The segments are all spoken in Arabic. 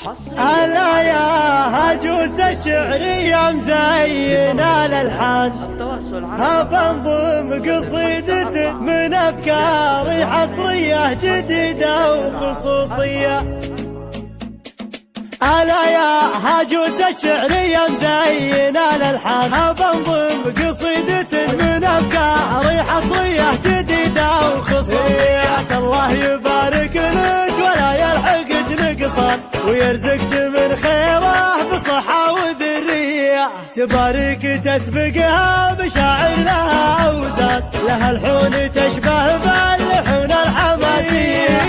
ألا يا هجوس الشعر يا مزينا الألحان، بنظم قصيدة من أفكاري حصرية جديدة وخصوصية. ألا يا هجوس الشعر يا مزينا الألحان، بنظم قصيدة من أفكاري حصرية جديدة وخصوصية. الله يبارك لك ولا يلحقك نقصان، ويرزقك من خيره بصحة وذرية. تبارك تسبقها بشاعر لها أوزان، لها الحون تشبه باللحون الحماسية.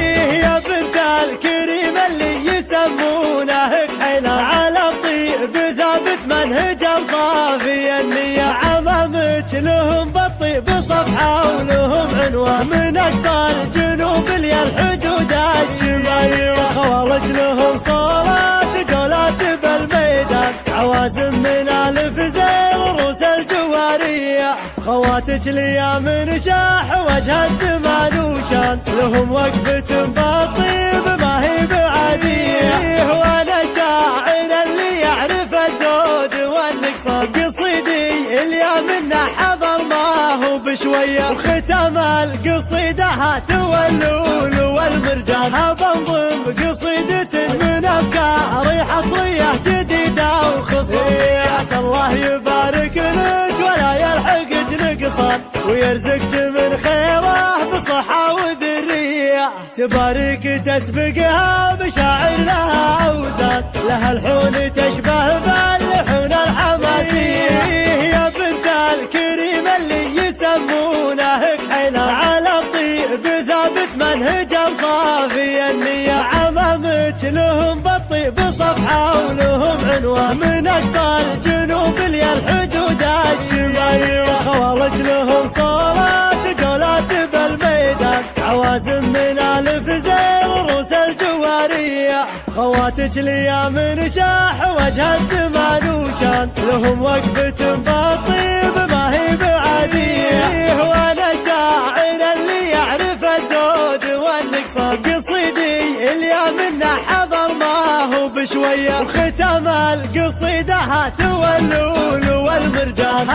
يا بنت الكريم اللي يسمونه كحيلة، على الطيب ثابت منهجه وصافي النية. عمامك لهم بالطيب صفحة ولهم عنوان، من أقصى الجنوب ليا الحدود الشمالية. خوارج لهم صولات جولات بالميدان، عوازم من ألف زين روس الجوارية. خواتك ليا من شاح وجه الزمان وشان، لهم وقفة بالطيب ما هي بعادية. وانا شاعر اللي يعرف الزود والنقصان، قصيدي اليوم منه حضر ما هو بشوية. وختام القصيدة هات واللول والمرجان، بنظم قصيدة من أفكاري حصرية جديدة وخصوصية. الله يبارك لك ولا يلحقك نقصان، ويرزقك من خيره بصحة وذرية. تبارك تسبقها بشاعر لها أوزان، لها الحون تشبه باللحون الحماسية. يا بنت الكريم اللي يسمونه كحيلة، على الطيب ثابت منهجه وصافي النية. عمامك لهم بالطيب صفحة ولهم عنوان، من أقصى الجنوب ليا الحدود الشمالية. خوارج لهم صولات جولات بالميدان، عوازم من ألف زين روس الجوارية. خواتك ليا من شاح وجه الزمان وشان، لهم وقفة بالطيب ما هي بعادية. وانا شاعر اللي يعرف الزود والنقصان، قصيدي اليوم منه حضر ما هو بشوية. وختام القصيدة هات واللول والمرجان،